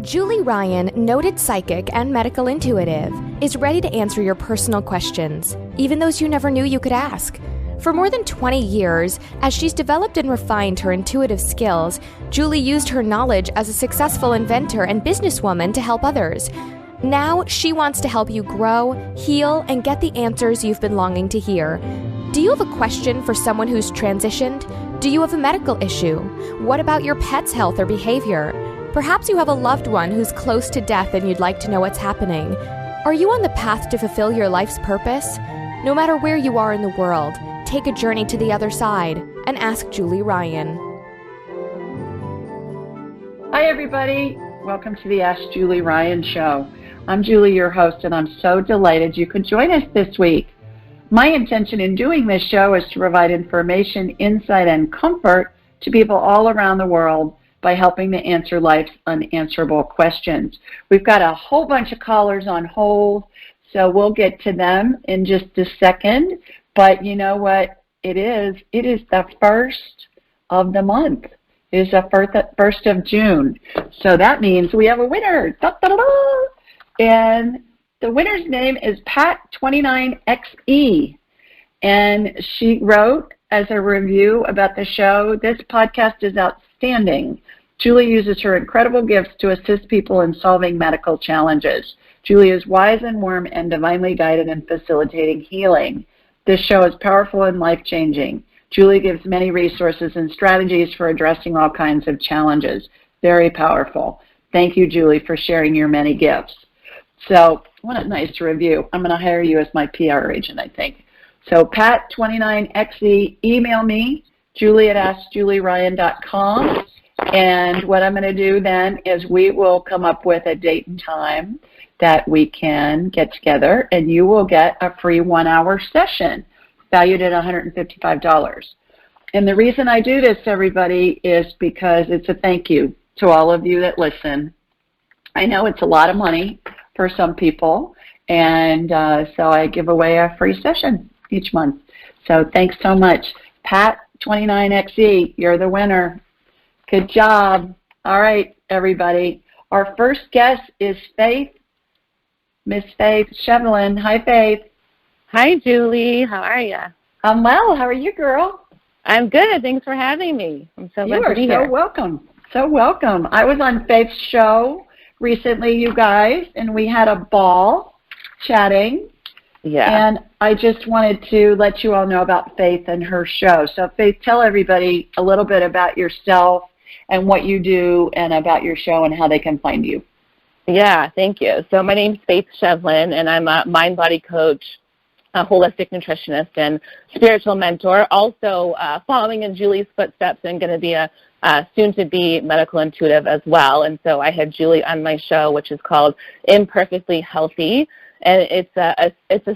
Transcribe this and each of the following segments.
Julie Ryan, noted psychic and medical intuitive, is ready to answer your personal questions, even those you never knew you could ask. For more than 20 years, as she's developed and refined her intuitive skills, Julie used her knowledge as a successful inventor and businesswoman to help others. Now, she wants to help you grow, heal, and get the answers you've been longing to hear. Do you have a question for someone who's transitioned? Do you have a medical issue? What about your pet's health or behavior? Perhaps you have a loved one who's close to death and you'd like to know what's happening. Are you on the path to fulfill your life's purpose? No matter where you are in the world, take a journey to the other side and ask Julie Ryan. Hi, everybody. Welcome to the Ask Julie Ryan Show. I'm Julie, your host, and I'm so delighted you could join us this week. My intention in doing this show is to provide information, insight, and comfort to people all around the world by helping to answer life's unanswerable questions. We've got a whole bunch of callers on hold, so we'll get to them in just a second. But you know what it is? It is the first of the month. It is the first of June. So that means we have a winner. Da, da, da, da. And the winner's name is Pat29XE. And she wrote as a review about the show, "This podcast is outstanding. Julie uses her incredible gifts to assist people in solving medical challenges. Julie is wise and warm and divinely guided in facilitating healing. This show is powerful and life-changing. Julie gives many resources and strategies for addressing all kinds of challenges. Very powerful. Thank you, Julie, for sharing your many gifts." So, what a nice review. I'm going to hire you as my PR agent, I think. So, Pat29XE, email me, julie@askjulieryan.com. And what I'm going to do then is we will come up with a date and time that we can get together, and you will get a free 1-hour session valued at $155. And the reason I do this, everybody, is because it's a thank you to all of you that listen. I know it's a lot of money for some people, and so I give away a free session each month. So thanks so much. Pat29XE, you're the winner. Good job. All right, everybody. Our first guest is Faith, Miss Faith Shevlin. Hi, Faith. Hi, Julie. How are you? I'm well. How are you, girl? I'm good. Thanks for having me. I'm so glad to be here. You are so welcome. So welcome. I was on Faith's show recently, you guys, and we had a ball chatting. Yeah. And I just wanted to let you all know about Faith and her show. So, Faith, tell everybody a little bit about yourself and what you do and about your show and how they can find you. Yeah, thank you. So my name's Faith Shevlin, and I'm a mind-body coach, a holistic nutritionist, and spiritual mentor. Also following in Julie's footsteps and going to be a soon-to-be medical intuitive as well. And so I had Julie on my show, which is called Imperfectly Healthy. And it's a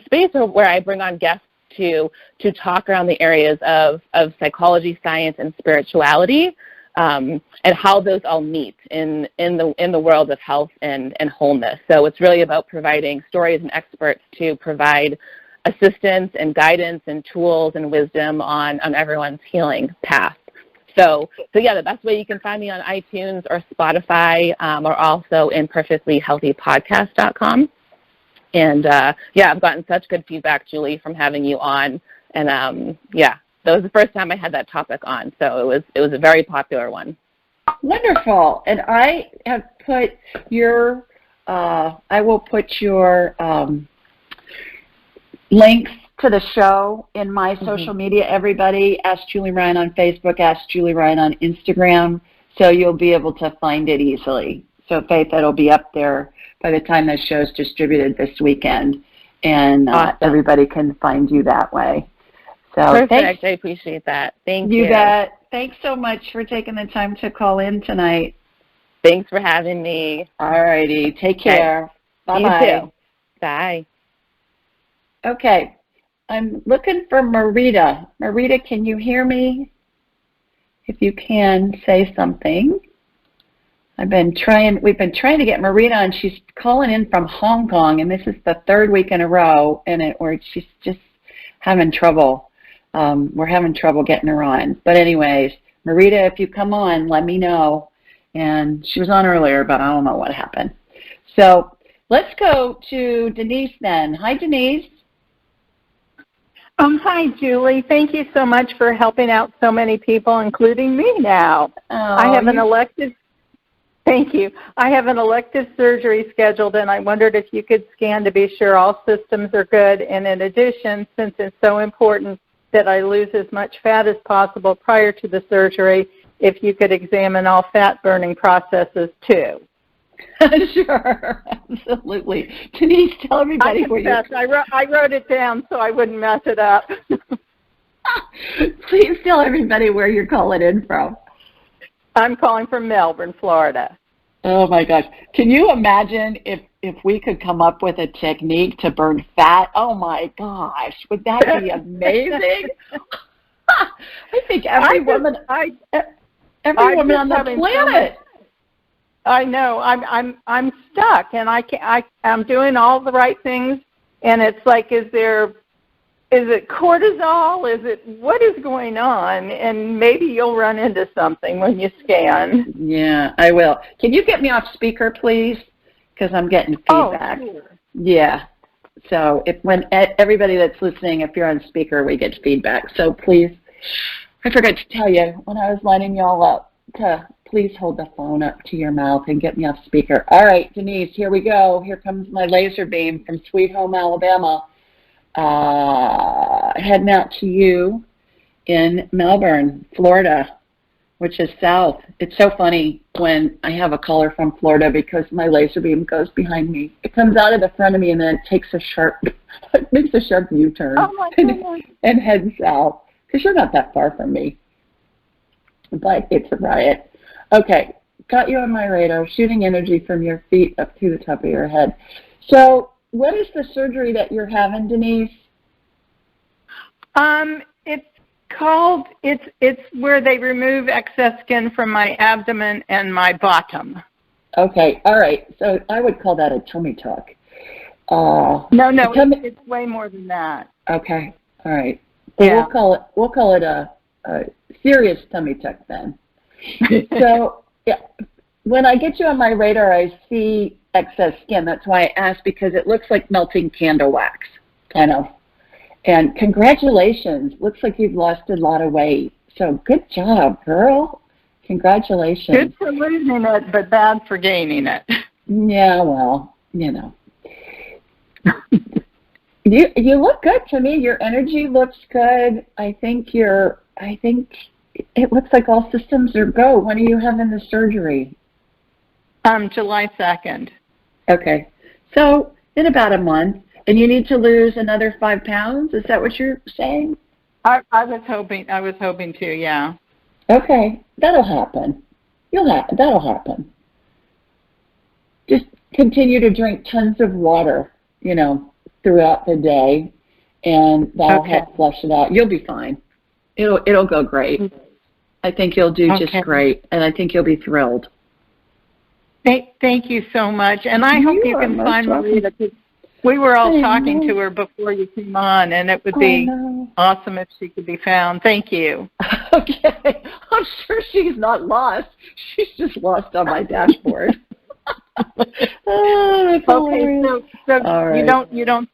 space where I bring on guests to talk around the areas of psychology, science, and spirituality, and how those all meet in the world of health and wholeness. So it's really about providing stories and experts to provide assistance and guidance and tools and wisdom on everyone's healing path. So yeah, the best way you can find me on iTunes or Spotify, or also imperfectlyhealthypodcast.com. And yeah, I've gotten such good feedback, Julie, from having you on. And yeah, that was the first time I had that topic on, so it was a very popular one. Wonderful. And I have put your I will put your links to the show in my social media. Everybody, Ask Julie Ryan on Facebook, Ask Julie Ryan on Instagram, so you'll be able to find it easily. So, Faith, that'll be up there by the time the show's distributed this weekend, and awesome. Everybody can find you that way. So perfect. Thanks. I appreciate that. Thank you. You bet. Thanks so much for taking the time to call in tonight. Thanks for having me. All righty. Take care. Okay. Bye-bye. You too. Bye. Okay. I'm looking for Marita. Marita, can you hear me? If you can, say something. We've been trying to get Marita on. She's calling in from Hong Kong, and this is the third week in a row, and she's just having trouble. We're having trouble getting her on. But anyways, Marita, if you come on, let me know. and she was on earlier, but I don't know what happened. So let's go to Denise then. Hi, Denise. Hi, Julie. Thank you so much for helping out so many people, including me now. I have an elective. Thank you. I have an elective surgery scheduled, and I wondered if you could scan to be sure all systems are good. And in addition, since it's so important that I lose as much fat as possible prior to the surgery, if you could examine all fat-burning processes, too. Sure, absolutely. Denise, tell everybody where you're... I wrote it down so I wouldn't mess it up. Please tell everybody where you're calling in from. I'm calling from Melbourne, Florida. Oh, my gosh. Can you imagine if we could come up with a technique to burn fat? Oh, my gosh. Would that be amazing? I think every woman on the planet. I know. I'm stuck, and I'm doing all the right things, and it's like, is it cortisol? What is going on? And maybe you'll run into something when you scan. Yeah, I will. Can you get me off speaker, please? Because I'm getting feedback. Oh, sure. Yeah. So when everybody that's listening, if you're on speaker, we get feedback. So please, I forgot to tell you when I was lining y'all up to please hold the phone up to your mouth and get me off speaker. All right, Denise, here we go. Here comes my laser beam from Sweet Home, Alabama. Heading out to you in Melbourne, Florida, which is south. It's so funny when I have a caller from Florida because my laser beam goes behind me. It comes out of the front of me and then it takes makes a sharp U-turn and heads south because you're not that far from me. But it's a riot. Okay, got you on my radar, shooting energy from your feet up to the top of your head. So what is the surgery that you're having, Denise? It's where they remove excess skin from my abdomen and my bottom. Okay, all right. So I would call that a tummy tuck. No, it's way more than that. Okay, all right. So yeah. We'll call it a serious tummy tuck then. So yeah, when I get you on my radar, I see excess skin. That's why I asked, because it looks like melting candle wax, kind of. And congratulations. Looks like you've lost a lot of weight. So good job, girl. Congratulations. Good for losing it, but bad for gaining it. Yeah, well, you know. You look good to me. Your energy looks good. I think it looks like all systems are go. When are you having the surgery? July 2nd. Okay. So in about a month. And you need to lose another 5 pounds? Is that what you're saying? I was hoping to, yeah. Okay. That'll happen. That'll happen. Just continue to drink tons of water, throughout the day, and that'll help flush it out. You'll be fine. It'll go great. I think you'll do just great, and I think you'll be thrilled. Thank you so much, and I hope you can find Marita. We were all talking to her before you came on, and it would be awesome if she could be found. Thank you. Okay. I'm sure she's not lost. She's just lost on my dashboard. Oh, okay, so right. you don't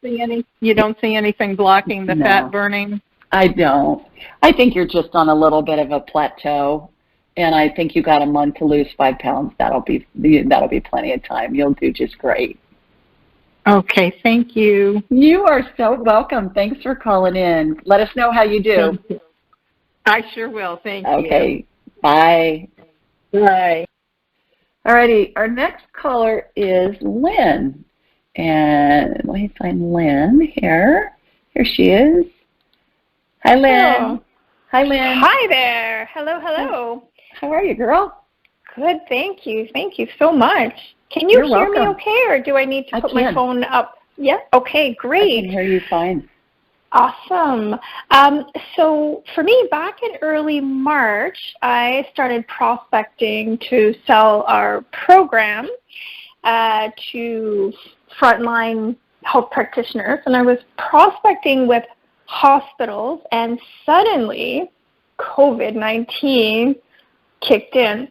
see anything blocking the fat burning? I don't. I think you're just on a little bit of a plateau, and I think you got a month to lose 5 pounds. That'll be plenty of time. You'll do just great. Okay, thank you. You are so welcome. Thanks for calling in. Let us know how you do. Thank you. I sure will. Thank you. Okay, bye. Bye. All righty, our next caller is Lynn. And let me find Lynn here. Here she is. Hi, Lynn. Hello. Hi, Lynn. Hi there. Hello. How are you, girl? Good, thank you. Thank you so much. Can you hear me okay, or do I need to put my phone up? Yeah? Okay, great. I can hear you fine. Awesome. So for me, back in early March, I started prospecting to sell our program to frontline health practitioners, and I was prospecting with hospitals, and suddenly COVID-19 kicked in.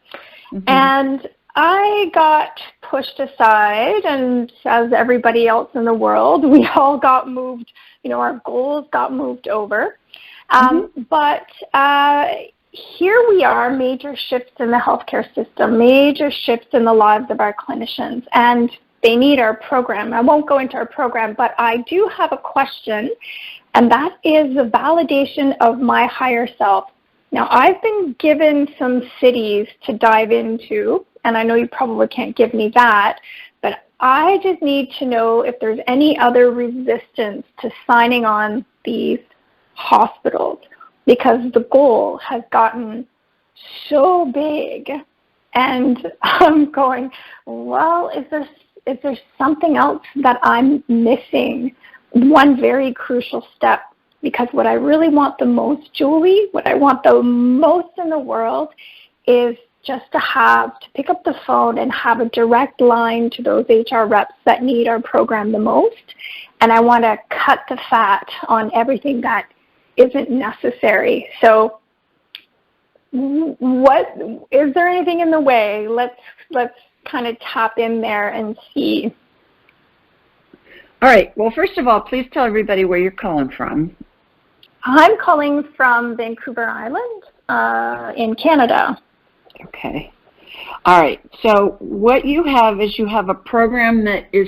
And I got pushed aside, and as everybody else in the world, we all got moved, our goals got moved over. But here we are, major shifts in the healthcare system, major shifts in the lives of our clinicians, and they need our program. I won't go into our program, but I do have a question, and that is the validation of my higher self. Now, I've been given some cities to dive into, and I know you probably can't give me that, but I just need to know if there's any other resistance to signing on these hospitals, because the goal has gotten so big, and I'm going, well, is there something else that I'm missing? One very crucial step. Because what I really want the most, Julie, what I want the most in the world is just to pick up the phone and have a direct line to those HR reps that need our program the most. And I want to cut the fat on everything that isn't necessary. So is there anything in the way? Let's kind of tap in there and see. All right. Well, first of all, please tell everybody where you're calling from. I'm calling from Vancouver Island in Canada. Okay. All right. So what you have is a program that is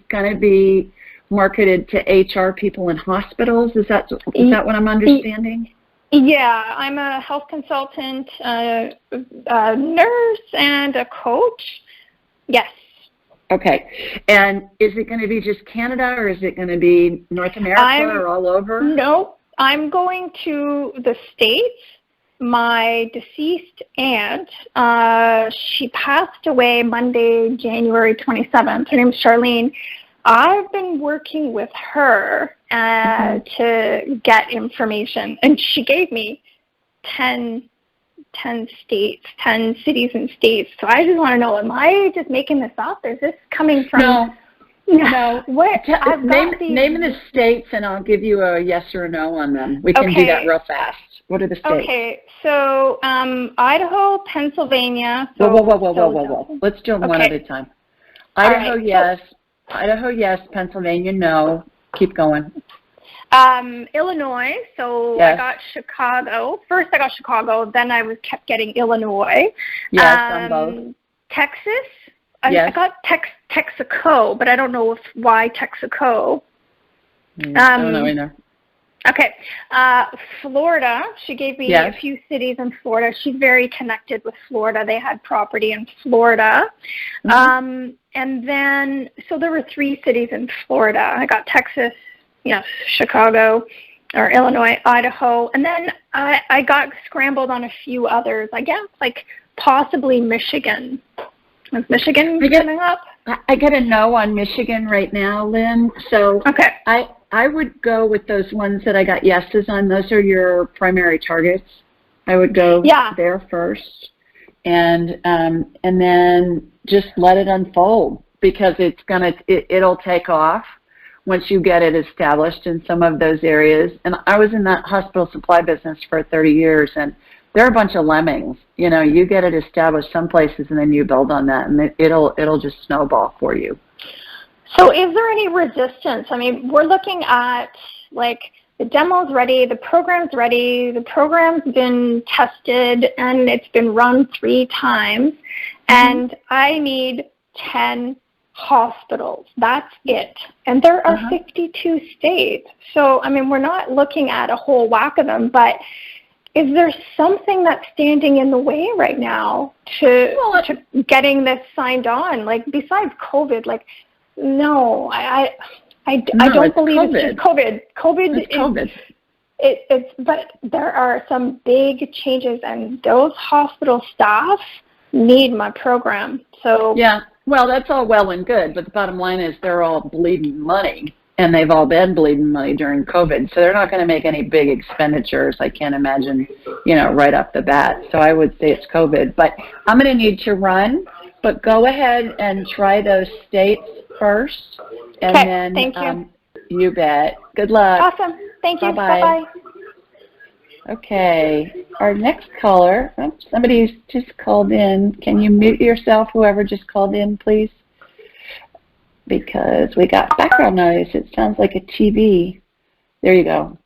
going to be marketed to HR people in hospitals. Is that what I'm understanding? Yeah, I'm a health consultant, a nurse, and a coach. Yes. Okay. And is it going to be just Canada, or is it going to be North America or all over? No. I'm going to the States. My deceased aunt, she passed away Monday, January 27th. Her name's Charlene. I've been working with her to get information, and she gave me 10 states, 10 cities and states. So I just want to know, am I just making this up? Is this coming from... No. What? Name the states, and I'll give you a yes or a no on them. We can do that real fast. What are the states? Okay, so Idaho, Pennsylvania. So whoa. Let's do them one at a time. Idaho, yes. Idaho, yes. Pennsylvania, no. Keep going. Illinois, so yes. I got Chicago. First I got Chicago, then I kept getting Illinois. Yes, on both. Texas. Yes. I got Texaco, but I don't know why Texaco. I don't know either. Okay. Florida, she gave me a few cities in Florida. She's very connected with Florida. They had property in Florida. And then, so there were 3 cities in Florida. I got Texas, Chicago, or Illinois, Idaho. And then I got scrambled on a few others, I guess, like possibly Michigan. Is Michigan coming up? I get a no on Michigan right now, Lynn. So okay. I would go with those ones that I got yeses on. Those are your primary targets. I would go there first, and then just let it unfold, because it'll take off once you get it established in some of those areas. And I was in that hospital supply business for 30 years, and they're a bunch of lemmings. You get it established some places, and then you build on that, and it'll just snowball for you. So is there any resistance? I mean, we're looking at, like, the demo's ready, the program's ready, the program's been tested, and it's been run 3 times, and I need 10 hospitals. That's it. And there are 52 states. So, I mean, we're not looking at a whole whack of them, but is there something that's standing in the way right now to getting this signed on? Like, besides COVID, like, no, I don't believe COVID. it's just COVID. COVID is, but there are some big changes, and those hospital staff need my program. So yeah, well, that's all well and good, but the bottom line is they're all bleeding money, and they've all been bleeding money during COVID, so they're not going to make any big expenditures, I can't imagine, right off the bat. So I would say it's COVID, but I'm going to need to run, but go ahead and try those states first, and then thank you. You bet. Good luck. Awesome. Thank you. Bye-bye. Bye-bye. Okay, our next caller, somebody's just called in. Can you mute yourself, whoever just called in, please? Because we got background noise. It sounds like a TV. There you go.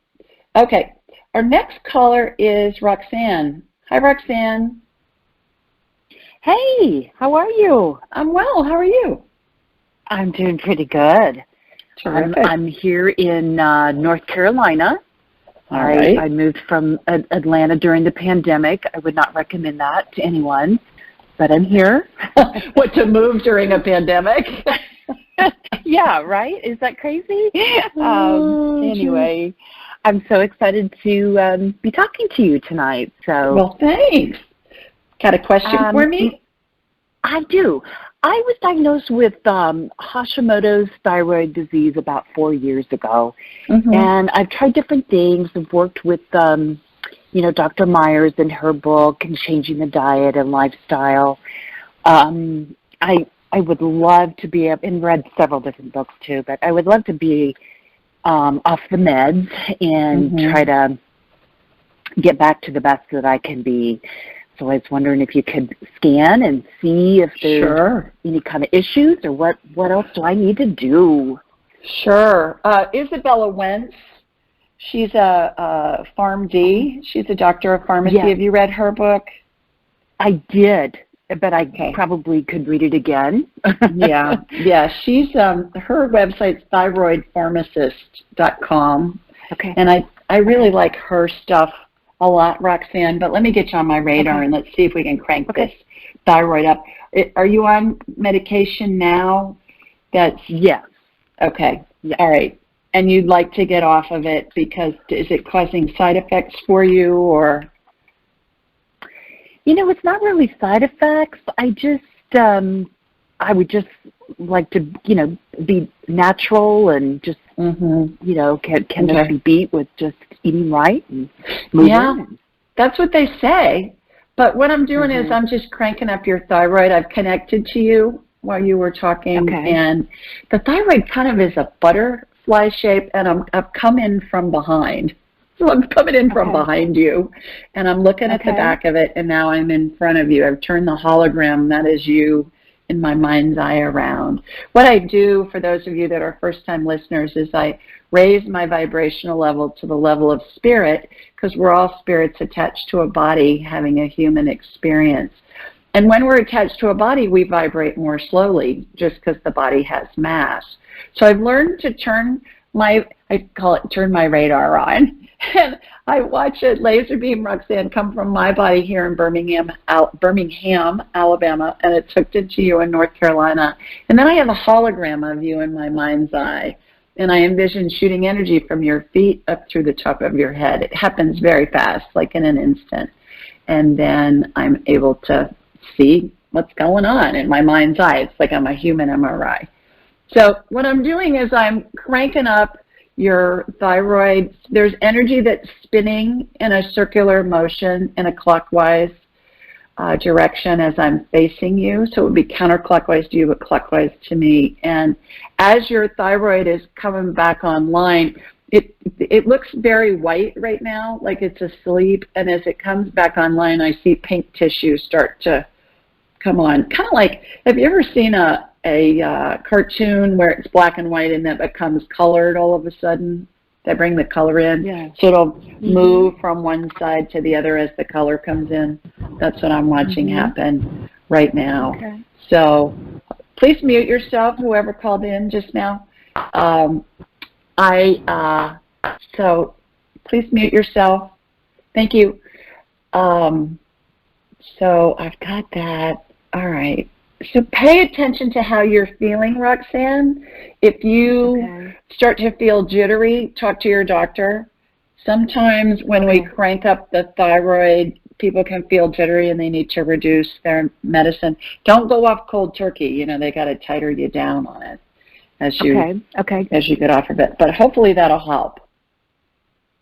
Okay, our next caller is Roxanne. Hi, Roxanne. Hey, how are you? I'm well. How are you? I'm doing pretty good. I'm here in North Carolina. All right. I moved from Atlanta during the pandemic. I would not recommend that to anyone, but I'm here. What, to move during a pandemic? Yeah, right? Is that crazy? Anyway, I'm so excited to be talking to you tonight. So, well, thanks. Got a question for me? I do. I was diagnosed with Hashimoto's thyroid disease about 4 years ago, and I've tried different things. I've worked with, Dr. Myers and her book and changing the diet and lifestyle. I would love to be, and read several different books too, but I would love to be off the meds and try to get back to the best that I can be. So I was wondering if you could scan and see if there's any kind of issues, or what else do I need to do? Sure. Isabella Wentz, she's a PharmD. She's a doctor of pharmacy. Yeah. Have you read her book? I did, but I probably could read it again. Yeah. She's her website's thyroidpharmacist.com. Okay. And I really like her stuff a lot, Roxanne, but let me get you on my radar and let's see if we can crank this thyroid up. Are you on medication now? Yes. Okay. Yeah. All right. And you'd like to get off of it because is it causing side effects for you, or? It's not really side effects. I just, I would just like to, be natural and just, can just be beat with just eating right and moving. Yeah, that's what they say. But what I'm doing is I'm just cranking up your thyroid. I've connected to you while you were talking, and the thyroid kind of is a butterfly shape, and I've come in from behind. So I'm coming in from behind you, and I'm looking at the back of it, and now I'm in front of you. I've turned the hologram, that is you, in my mind's eye around. What I do, for those of you that are first-time listeners, is I raise my vibrational level to the level of spirit, because we're all spirits attached to a body having a human experience. And when we're attached to a body, we vibrate more slowly, just because the body has mass. So I've learned to turn my radar on. And I watch a laser beam, Roxanne, come from my body here in Birmingham, Alabama, and it's hooked into you in North Carolina. And then I have a hologram of you in my mind's eye. And I envision shooting energy from your feet up through the top of your head. It happens very fast, like in an instant. And then I'm able to see what's going on in my mind's eye. It's like I'm a human MRI. So what I'm doing is I'm cranking up your thyroid. There's energy that's spinning in a circular motion in a clockwise direction as I'm facing you. So it would be counterclockwise to you, but clockwise to me. And as your thyroid is coming back online, it looks very white right now, like it's asleep. And as it comes back online, I see pink tissue start to come on. Kind of like, have you ever seen a cartoon where it's black and white and then it becomes colored all of a sudden? They bring the color in. Yeah. So it'll move from one side to the other as the color comes in. That's what I'm watching happen right now. Okay. So please mute yourself, whoever called in just now. So please mute yourself. Thank you. So I've got that. All right. So pay attention to how you're feeling, Roxanne. If you start to feel jittery, talk to your doctor. Sometimes when we crank up the thyroid, people can feel jittery and they need to reduce their medicine. Don't go off cold turkey. They got to tighter you down on it as you as you get off of it. But hopefully that'll help.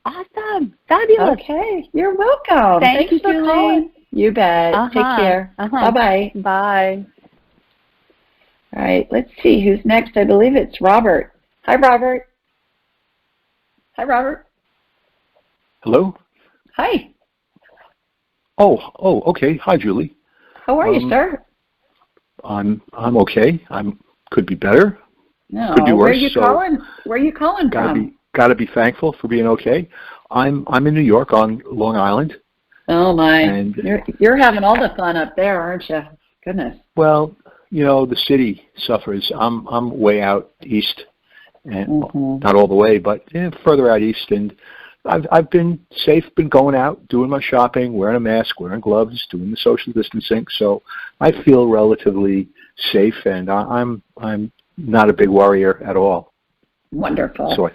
Awesome. Fabulous. Okay. You're welcome. Thanks for Julie. calling. You bet. Take care. Bye-bye. Bye. All right, let's see who's next. I believe it's Robert. Hi, Robert. Hi, Robert. Hello. Hi. Oh, okay. Hi, Julie. How are you, sir? I'm okay. Could be better. No. Could be worse. Where are you calling from? Got to be thankful for being okay. I'm in New York on Long Island. Oh my! And you're having all the fun up there, aren't you? Goodness. Well, the city suffers. I'm way out east, and not all the way, but further out east, and I've been safe, been going out, doing my shopping, wearing a mask, wearing gloves, doing the social distancing. So I feel relatively safe, and I'm not a big worrier at all. Wonderful.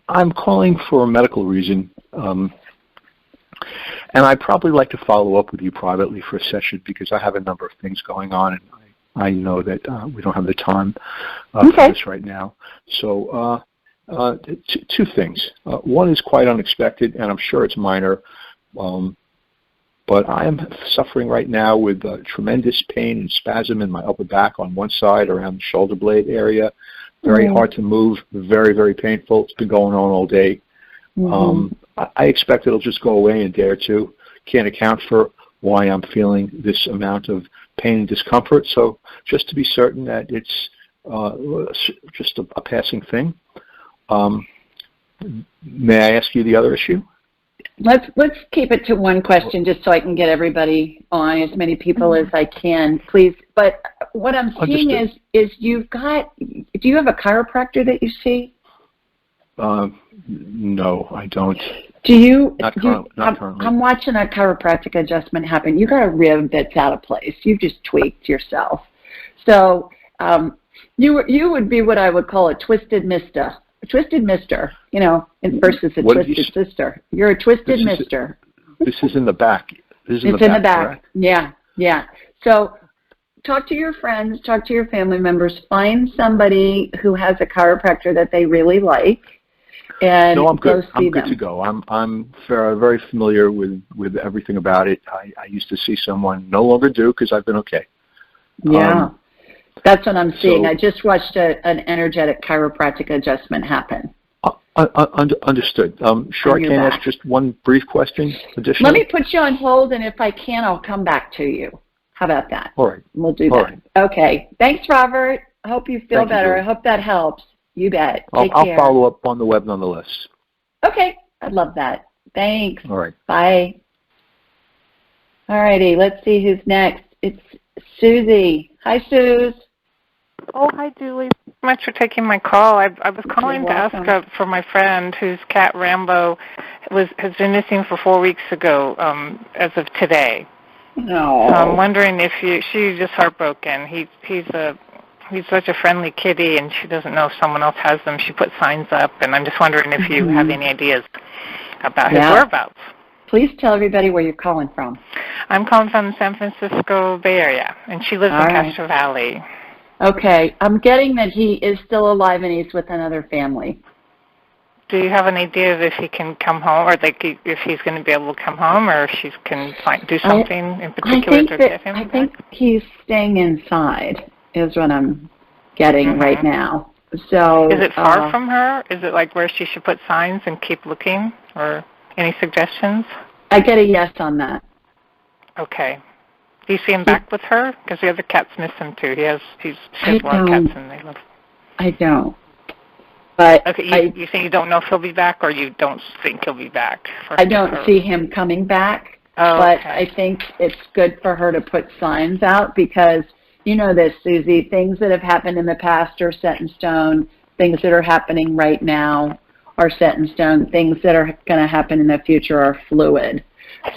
I'm calling for a medical reason, and I'd probably like to follow up with you privately for a session because I have a number of things going on, and I know that we don't have the time for this right now. So two things. One is quite unexpected, and I'm sure it's minor, but I am suffering right now with tremendous pain and spasm in my upper back on one side around the shoulder blade area. Very hard to move, very, very painful. It's been going on all day. I expect it'll just go away in a day or two. Can't account for why I'm feeling this amount of pain and discomfort. So just to be certain that it's just a passing thing. May I ask you the other issue? Let's keep it to one question just so I can get everybody on, as many people as I can, please. But what I'm seeing is do you have a chiropractor that you see? No, I don't. Do you? Not currently. I'm watching a chiropractic adjustment happen. You got a rib that's out of place. You just tweaked yourself. So you would be what I would call a twisted mister. A twisted mister, versus a twisted sister. You're a twisted mister. This is in the back. It's in the back. Correct? Yeah. So talk to your friends, talk to your family members, find somebody who has a chiropractor that they really like, and I'm good. I'm good to go. I'm very familiar with everything about it. I used to see someone, no longer do because I've been okay. Yeah. That's what I'm seeing. I just watched an energetic chiropractic adjustment happen. Understood. Sure, I can ask just one brief question additionally? Let me put you on hold, and if I can, I'll come back to you. How about that? All right. We'll do that. Right. Okay. Thanks, Robert. I hope you feel better. I hope that helps. You bet. Take care. I'll follow up on the web nonetheless. Okay. I'd love that. Thanks. All right. Bye. All righty. Let's see who's next. It's Susie. Hi, Suze. Oh, hi, Julie. Thanks so much for taking my call. I was calling to ask for my friend whose cat Rambo has been missing for 4 weeks ago as of today. No. So I'm wondering if she's just heartbroken. He's such a friendly kitty, and she doesn't know if someone else has them. She put signs up, and I'm just wondering if you have any ideas about his whereabouts. Please tell everybody where you're calling from. I'm calling from the San Francisco Bay Area, and she lives in Castro Valley. Okay. I'm getting that he is still alive and he's with another family. Do you have an idea of if he can come home, or if he's going to be able to come home, or if she can do something in particular to get him back? I think he's staying inside is what I'm getting right now. So is it far from her? Is it like where she should put signs and keep looking, or any suggestions? I get a yes on that. Okay. Do you see him back with her? Because the other cats miss him too. She has a lot of cats, and they love. I don't. But okay, you think you don't know if he'll be back, or you don't think he'll be back? I don't see him coming back. But I think it's good for her to put signs out because you know this, Susie. Things that have happened in the past are set in stone. Things that are happening right now are set in stone. Things that are going to happen in the future are fluid.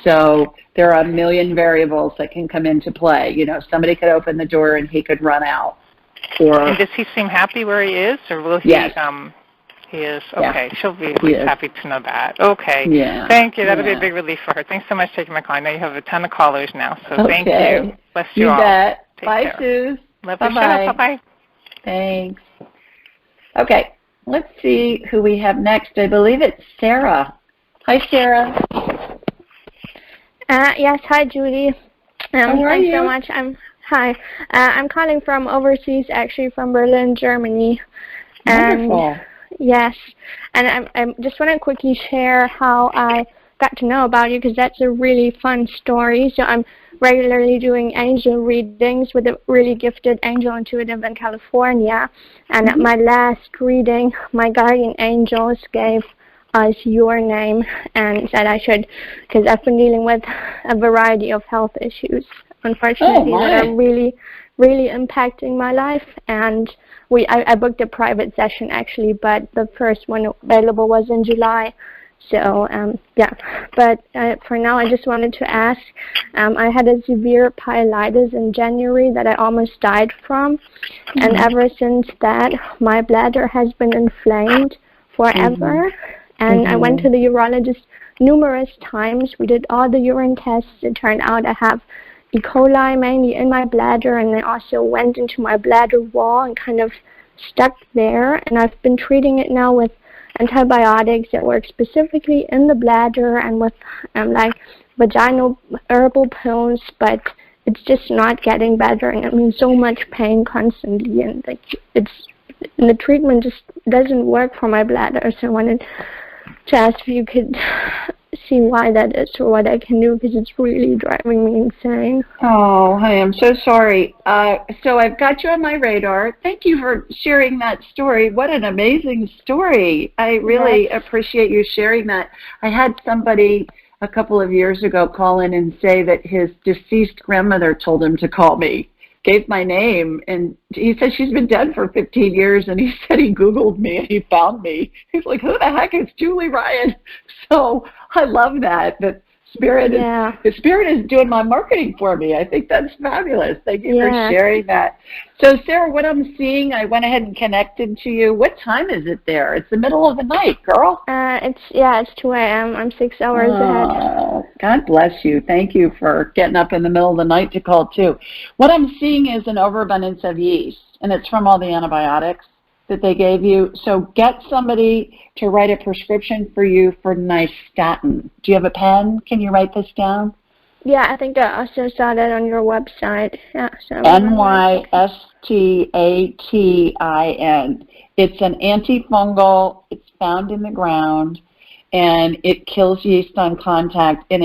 So there are a million variables that can come into play. Somebody could open the door and he could run out. And does he seem happy where he is, or will he? Yes. He is. Okay. Yeah. She'll be at least happy to know that. Okay. Yeah. Thank you. That'll be a big relief for her. Thanks so much for taking my call. I know you have a ton of callers now, so thank you. Bless you all. You bet. Take Bye, care. Suze. Love your show. Bye-bye. Thanks. Okay. Let's see who we have next. I believe it's Sarah. Hi, Sarah. Yes, hi, Julie. How are you? Thanks so much. I'm calling from overseas, actually from Berlin, Germany. Wonderful. Yes. And I just want to quickly share how I got to know about you, because that's a really fun story. So I'm regularly doing angel readings with a really gifted angel intuitive in California. And at my last reading, my guardian angels gave us your name and said I should, because I've been dealing with a variety of health issues, unfortunately, that are really, really impacting my life. And I booked a private session, actually, but the first one available was in July. So, but for now, I just wanted to ask, I had a severe pyelitis in January that I almost died from, and ever since that, my bladder has been inflamed forever, and I went to the urologist numerous times. We did all the urine tests. It turned out I have E. coli mainly in my bladder, and I also went into my bladder wall and kind of stuck there, and I've been treating it now with antibiotics that work specifically in the bladder and with like vaginal herbal pills, but it's just not getting better, and I'm in so much pain constantly, and like the treatment just doesn't work for my bladder. So I wanted to ask if you could see why that is or what I can do, because it's really driving me insane. Oh, honey, I'm so sorry. So I've got you on my radar. Thank you for sharing that story. What an amazing story. I really appreciate you sharing that. I had somebody a couple of years ago call in and say that his deceased grandmother told him to call me, gave my name, and he said she's been dead for 15 years, and he said he Googled me and he found me. He's like, who the heck is Julie Ryan? So I love that Spirit is doing my marketing for me. I think that's fabulous. Thank you for sharing that. So, Sarah, what I'm seeing, I went ahead and connected to you. What time is it there? It's the middle of the night, girl. It's 2 a.m. I'm 6 hours ahead. God bless you. Thank you for getting up in the middle of the night to call, too. What I'm seeing is an overabundance of yeast, and it's from all the antibiotics that they gave you. So get somebody to write a prescription for you for nystatin. Do you have a pen? Can you write this down? Yeah, I think I also saw that on your website. Yeah, so Nystatin. It's an antifungal. It's found in the ground, and it kills yeast on contact, and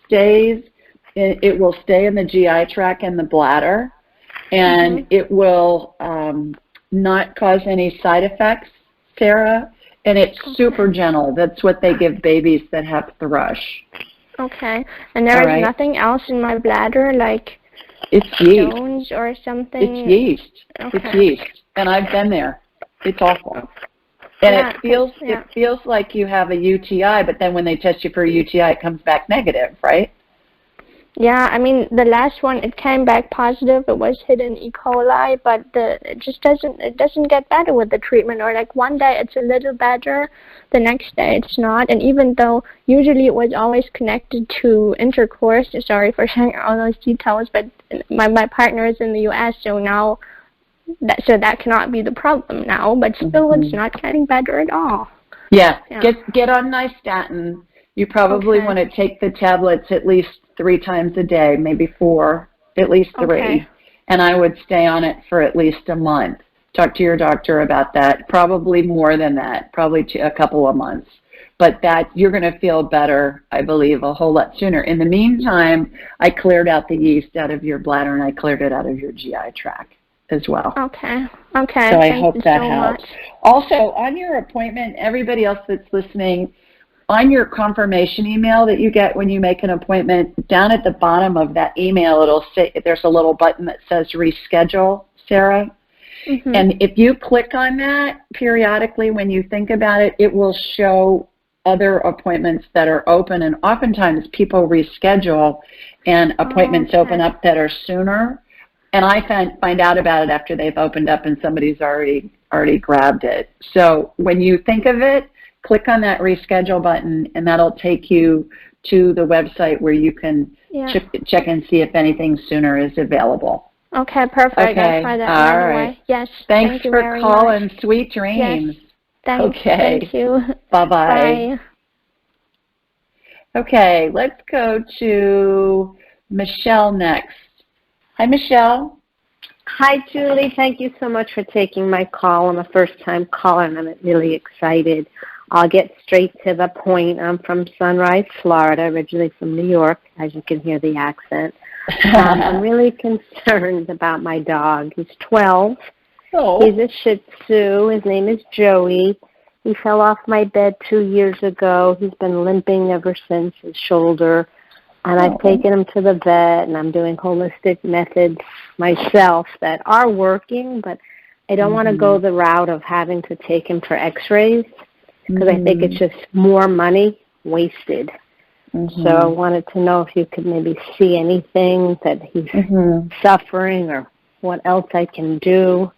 it will stay in the GI tract and the bladder, and it will not cause any side effects, Sarah, and it's super gentle. That's what they give babies that have thrush. Okay. And there is nothing else in my bladder, like it's yeast. Stones or something? It's yeast. Okay. It's yeast. And I've been there. It's awful. And it feels like you have a UTI, but then when they test you for a UTI, it comes back negative, right? Yeah, I mean, the last one, it came back positive. It was hidden E. coli, but it just doesn't get better with the treatment. Or like one day it's a little better, the next day it's not. And even though usually it was always connected to intercourse, sorry for sharing all those details, but my partner is in the U.S., so now that cannot be the problem now. But still, it's not getting better at all. Yeah. Get on nystatin. You probably want to take the tablets at least 3 times a day, maybe 4, at least 3. Okay. And I would stay on it for at least a month. Talk to your doctor about that. Probably more than that, probably a couple of months. But that you're going to feel better, I believe, a whole lot sooner. In the meantime, I cleared out the yeast out of your bladder, and I cleared it out of your GI tract as well. Okay. So I hope that helps. Also, on your appointment, everybody else that's listening, on your confirmation email that you get when you make an appointment, down at the bottom of that email, it'll say there's a little button that says reschedule, Sarah. And if you click on that periodically when you think about it, it will show other appointments that are open. And oftentimes people reschedule and appointments open up that are sooner. And I find out about it after they've opened up and somebody's already grabbed it. So when you think of it, click on that reschedule button, and that'll take you to the website where you can check and see if anything sooner is available. Okay, perfect. Okay. I'll try that right away. Yes. Thanks for calling. Sweet dreams. Yes. Thanks. Okay. Thank you. Bye-bye. Bye. Okay, let's go to Michelle next. Hi, Michelle. Hi, Julie. Thank you so much for taking my call. I'm a first-time caller, and I'm really excited. I'll get straight to the point. I'm from Sunrise, Florida, originally from New York, as you can hear the accent. I'm really concerned about my dog. He's 12. Oh. He's a Shih Tzu. His name is Joey. He fell off my bed 2 years ago. He's been limping ever since, his shoulder. And I've taken him to the vet, and I'm doing holistic methods myself that are working, but I don't want to go the route of having to take him for x-rays because I think it's just more money wasted. So I wanted to know if you could maybe see anything that he's suffering or what else I can do.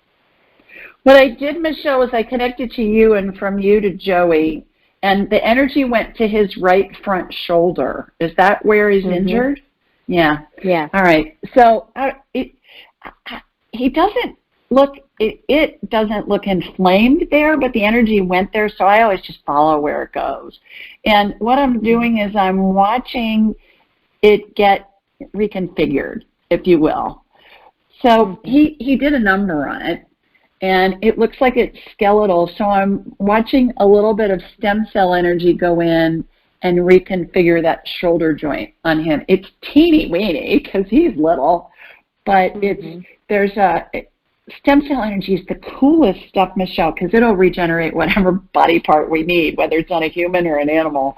What I did, Michelle, is I connected to you and from you to Joey, and the energy went to his right front shoulder. Is that where he's injured? Yeah. Yeah. All right. So he doesn't look, it doesn't look inflamed there, but the energy went there, so I always just follow where it goes. And what I'm doing is I'm watching it get reconfigured, if you will. So he did a number on it, and it looks like it's skeletal, so I'm watching a little bit of stem cell energy go in and reconfigure that shoulder joint on him. It's teeny weeny because he's little, but there's a stem cell energy is the coolest stuff, Michelle, because it'll regenerate whatever body part we need, whether it's on a human or an animal.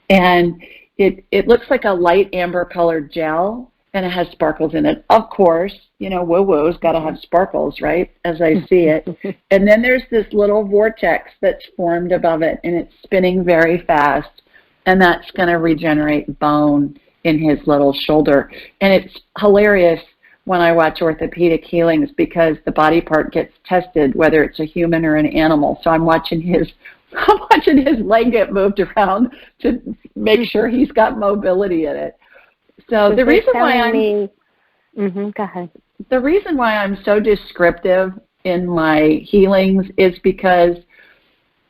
And it looks like a light amber colored gel, and it has sparkles in it. Of course, you know, woo-woo's got to have sparkles, right, as I see it. And then there's this little vortex that's formed above it, and it's spinning very fast, and that's going to regenerate bone in his little shoulder. And it's hilarious when I watch orthopedic healings because the body part gets tested, whether it's a human or an animal. So I'm watching his leg get moved around to make sure he's got mobility in it. So the reason why go ahead. The reason why I'm so descriptive in my healings is because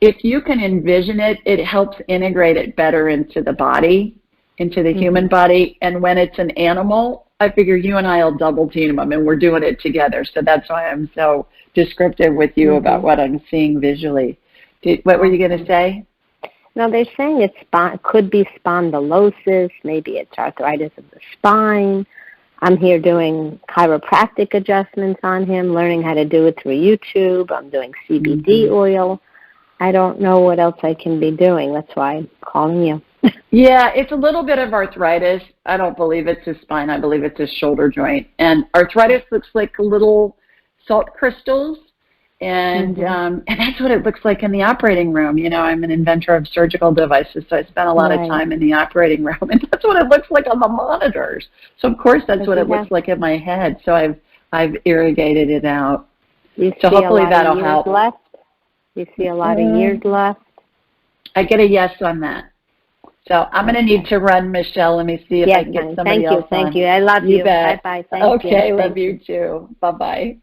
if you can envision it, it helps integrate it better into the body, into the human body. And when it's an animal, I figure you and I will double team them, and we're doing it together. So that's why I'm so descriptive with you about what I'm seeing visually. What were you going to say? No, they're saying it could be spondylosis, maybe it's arthritis of the spine. I'm here doing chiropractic adjustments on him, learning how to do it through YouTube. I'm doing CBD oil. I don't know what else I can be doing. That's why I'm calling you. Yeah, it's a little bit of arthritis. I don't believe it's his spine. I believe it's his shoulder joint. And arthritis looks like little salt crystals. And that's what it looks like in the operating room. You know, I'm an inventor of surgical devices, so I spent a lot of time in the operating room. And that's what it looks like on the monitors. So, of course, that's what it looks like in my head. So I've irrigated it out. So hopefully that'll help. Left? You see a lot of years left? I get a yes on that. So I'm going to need to run, Michelle. Let me see if I can get somebody else on. Thank you. I love you. Bye-bye. Okay, love you too. Bye-bye.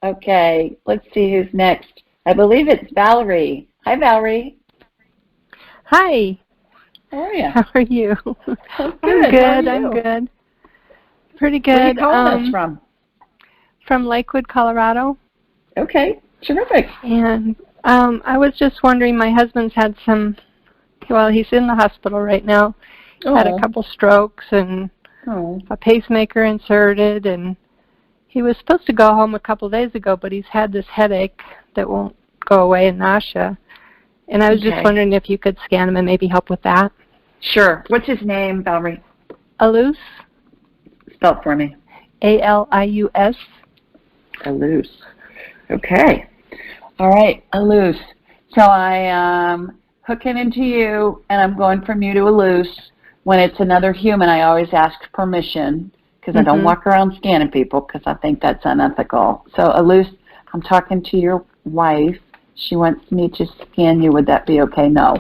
Okay, let's see who's next. I believe it's Valerie. Hi, Valerie. Hi. How are you? How are you? I'm good. I'm good. Pretty good. Where are you calling us from? From Lakewood, Colorado. Okay, terrific. And I was just wondering, my husband's had he's in the hospital right now. Had a couple strokes and a pacemaker inserted, and he was supposed to go home a couple of days ago, but he's had this headache that won't go away and nausea. And I was just wondering if you could scan him and maybe help with that. Sure. What's his name, Valerie? Alous. Spell it for me. Alius. Alous. Okay. All right, Alous. So I am hooking into you, and I'm going from you to Alous. When it's another human, I always ask permission, because I don't walk around scanning people because I think that's unethical. So, Alous, I'm talking to your wife. She wants me to scan you. Would that be okay? No.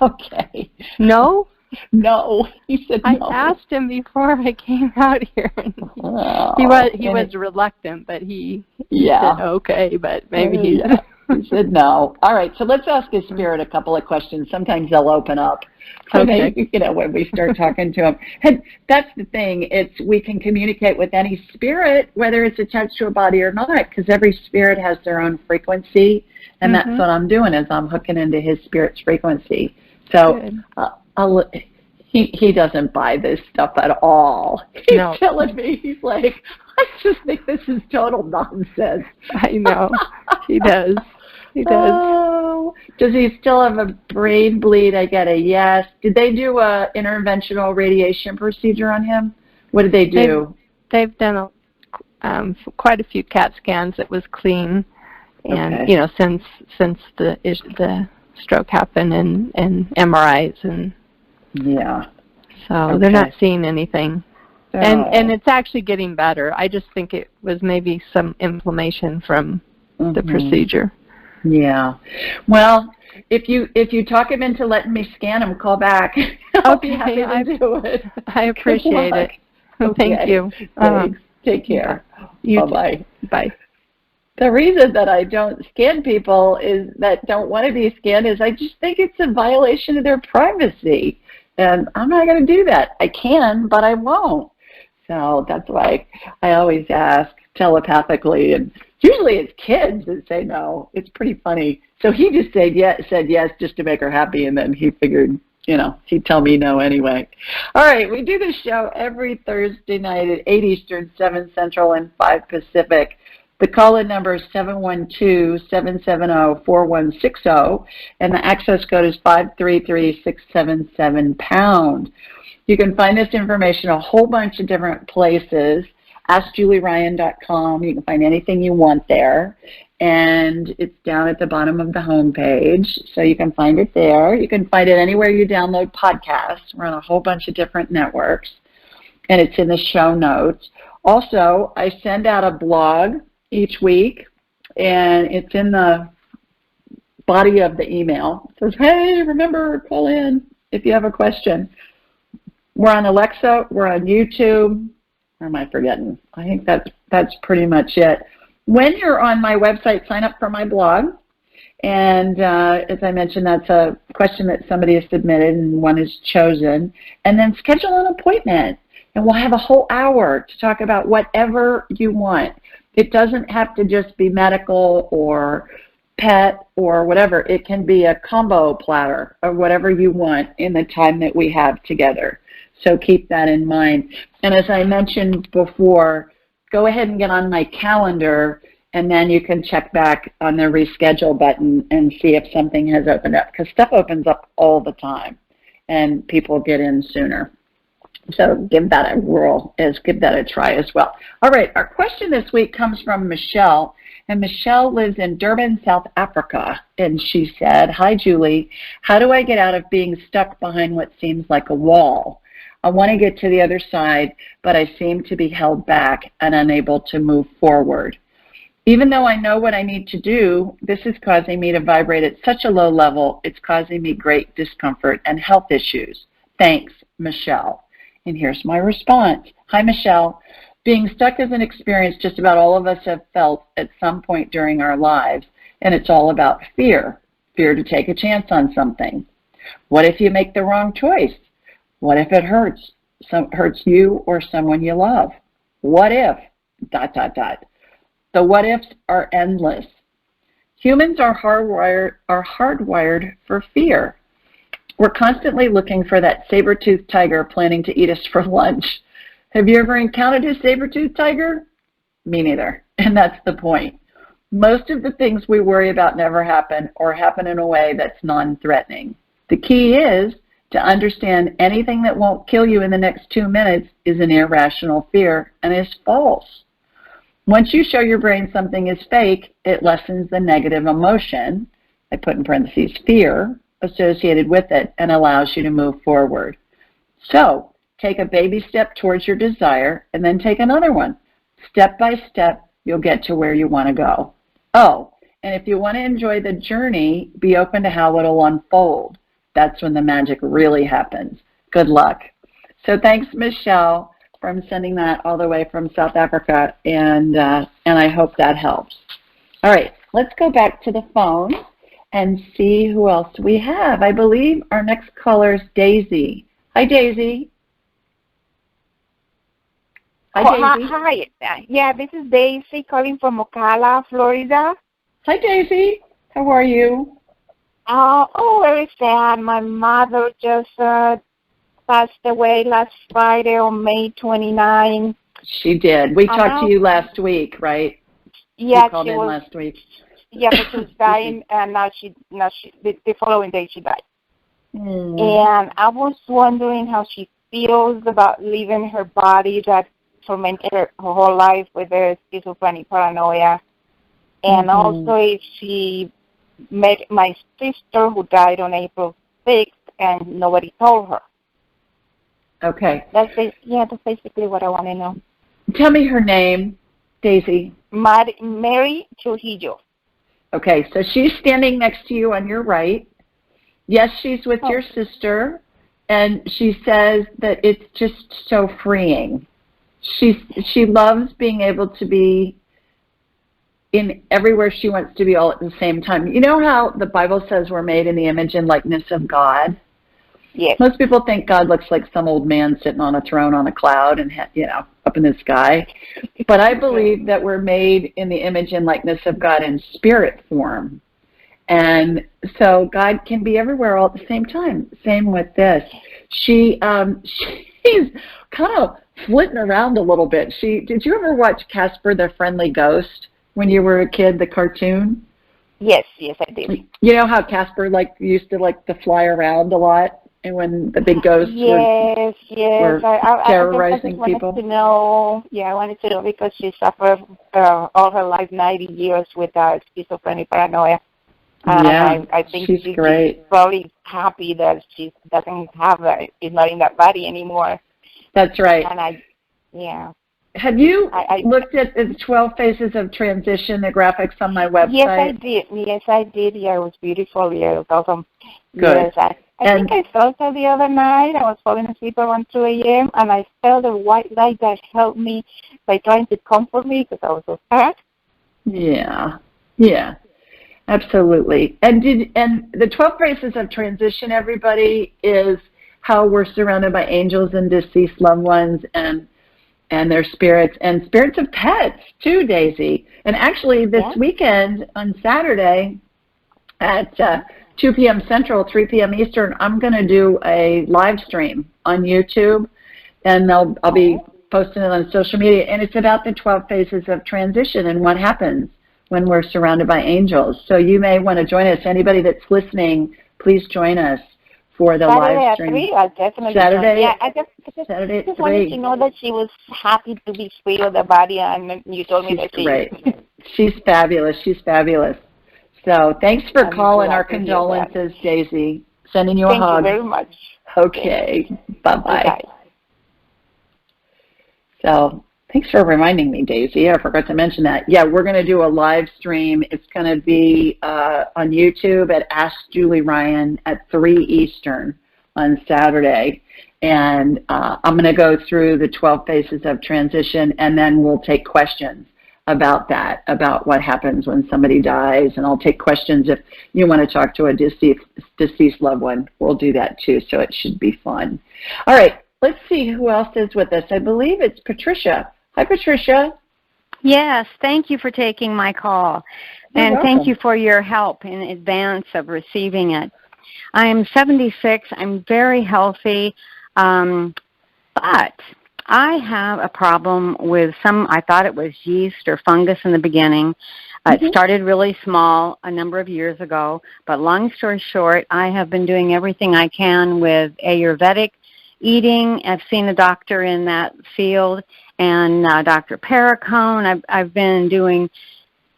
Okay. No? No. He said no. I asked him before I came out here. He was reluctant, but he said okay, but maybe He said no. All right, so let's ask his spirit a couple of questions. Sometimes they'll open up. Okay. When we start talking to him. And that's the thing. We can communicate with any spirit, whether it's attached to a body or not, because every spirit has their own frequency. And that's what I'm doing is I'm hooking into his spirit's frequency. So he doesn't buy this stuff at all. He's telling me, he's like, I just think this is total nonsense. I know. He does. He does. Oh, does he still have a brain bleed? I get a yes. Did they do a interventional radiation procedure on him? What did they do? They've done quite a few CAT scans. It was clean, and since the stroke happened, and MRIs, and so they're not seeing anything. And it's actually getting better. I just think it was maybe some inflammation from the procedure. Yeah. Well, if you talk him into letting me scan him, call back. I'll be happy to do it. I appreciate it. Thank you. Thanks. Take care. Bye-bye. Bye. The reason that I don't scan people that don't want to be scanned is I just think it's a violation of their privacy. And I'm not going to do that. I can, but I won't. So that's why I always ask telepathically, and usually it's kids that say no. It's pretty funny. So he just said yes just to make her happy, and then he figured, he'd tell me no anyway. All right, we do this show every Thursday night at 8 Eastern, 7 Central, and 5 Pacific. The call-in number is 712-770-4160, and the access code is 533677#. You can find this information a whole bunch of different places. AskJulieRyan.com. You can find anything you want there. And it's down at the bottom of the homepage, so you can find it there. You can find it anywhere you download podcasts. We're on a whole bunch of different networks, and it's in the show notes. Also, I send out a blog each week, and it's in the body of the email. It says, hey, remember, call in if you have a question. We're on Alexa. We're on YouTube. Or am I forgetting? I think that's pretty much it. When you're on my website, sign up for my blog. And as I mentioned, that's a question that somebody has submitted and one is chosen. And then schedule an appointment. And we'll have a whole hour to talk about whatever you want. It doesn't have to just be medical or pet or whatever. It can be a combo platter or whatever you want in the time that we have together. So keep that in mind. And as I mentioned before, go ahead and get on my calendar, and then you can check back on the reschedule button and see if something has opened up, because stuff opens up all the time and people get in sooner. So give that a try as well. All right, our question this week comes from Michelle, and Michelle lives in Durban, South Africa, and she said, hi, Julie, how do I get out of being stuck behind what seems like a wall? I want to get to the other side, but I seem to be held back and unable to move forward. Even though I know what I need to do, this is causing me to vibrate at such a low level, it's causing me great discomfort and health issues. Thanks, Michelle. And here's my response. Hi, Michelle. Being stuck is an experience just about all of us have felt at some point during our lives, and it's all about fear. Fear to take a chance on something. What if you make the wrong choice? What if it hurts you or someone you love? What if, ... The what ifs are endless. Humans are hardwired for fear. We're constantly looking for that saber-toothed tiger planning to eat us for lunch. Have you ever encountered a saber-toothed tiger? Me neither. And that's the point. Most of the things we worry about never happen or happen in a way that's non-threatening. The key is to understand anything that won't kill you in the next 2 minutes is an irrational fear and is false. Once you show your brain something is fake, it lessens the negative emotion, I put in parentheses fear, associated with it and allows you to move forward. So take a baby step towards your desire and then take another one. Step by step, you'll get to where you want to go. Oh, and if you want to enjoy the journey, be open to how it'll unfold. That's when the magic really happens. Good luck. So thanks, Michelle, for sending that all the way from South Africa, and I hope that helps. All right, let's go back to the phone and see who else we have. I believe our next caller is Daisy. Hi, Daisy. Hi, Daisy. Hi. Yeah, this is Daisy calling from Ocala, Florida. Hi, Daisy. How are you? Very sad. My mother just passed away last Friday on May 29. She did. We talked to you last week, right? Yeah, you called in last week. Yeah, but she was dying, and now the following day she died. Mm. And I was wondering how she feels about leaving her body that tormented her whole life with the schizophrenic paranoia. And also if she met my sister who died on April 6th and nobody told her. Okay. That's basically what I want to know. Tell me her name, Daisy. Mary Trujillo. Okay, so she's standing next to you on your right. Yes, she's with your sister, and she says that it's just so freeing. She loves being able to be in everywhere she wants to be all at the same time. You know how the Bible says we're made in the image and likeness of God? Yes. Most people think God looks like some old man sitting on a throne on a cloud and, up in the sky. But I believe that we're made in the image and likeness of God in spirit form. And so God can be everywhere all at the same time. Same with this. She's kind of flitting around a little bit. Did you ever watch Casper the Friendly Ghost when you were a kid, the cartoon? Yes, I did. You know how Casper used to fly around a lot? And when the big ghosts were terrorizing people? I wanted to know because she suffered all her life, 90 years with schizophrenic paranoia. I think she's great. Probably happy that she doesn't have that, is not in that body anymore. That's right. And have you looked at the 12 Phases of Transition, the graphics on my website? Yes, I did. Yeah, it was beautiful. Yeah, it was awesome. Good. Yes, I think I felt her the other night. I was falling asleep around 2 a.m. and I felt a white light that helped me by trying to comfort me because I was so sad. Yeah, absolutely. And the 12 Phases of Transition, everybody, is how we're surrounded by angels and deceased loved ones and their spirits and spirits of pets too, Daisy. And actually this weekend on Saturday at 2 p.m. Central, 3 p.m. Eastern, I'm going to do a live stream on YouTube, and I'll be posting it on social media. And it's about the 12 phases of transition and what happens when we're surrounded by angels. So you may want to join us. Anybody that's listening, please join us for the live stream. Saturday at 3, I'll definitely Saturday. Yeah, I just wanted to know that she was happy to be free of the body, and you told me that she... Great. She's fabulous. So thanks for calling. Our condolences, Daisy. Sending you a hug. Thank you very much. Okay. Bye-bye. So thanks for reminding me, Daisy. I forgot to mention that. Yeah, we're going to do a live stream. It's going to be on YouTube at Ask Julie Ryan at 3 Eastern on Saturday. And I'm going to go through the 12 phases of transition, and then we'll take questions about that, about what happens when somebody dies. And I'll take questions if you want to talk to a deceased loved one. We'll do that too, so it should be fun. All right, let's see who else is with us. I believe it's Patricia. Hi, Patricia. Yes, thank you for taking my call. You're welcome. Thank you for your help in advance of receiving it. I am 76. I'm very healthy, but I have a problem with I thought it was yeast or fungus in the beginning. It started really small a number of years ago, but long story short, I have been doing everything I can with Ayurvedic eating. I've seen a doctor in that field, and Dr. Perricone. I've been doing...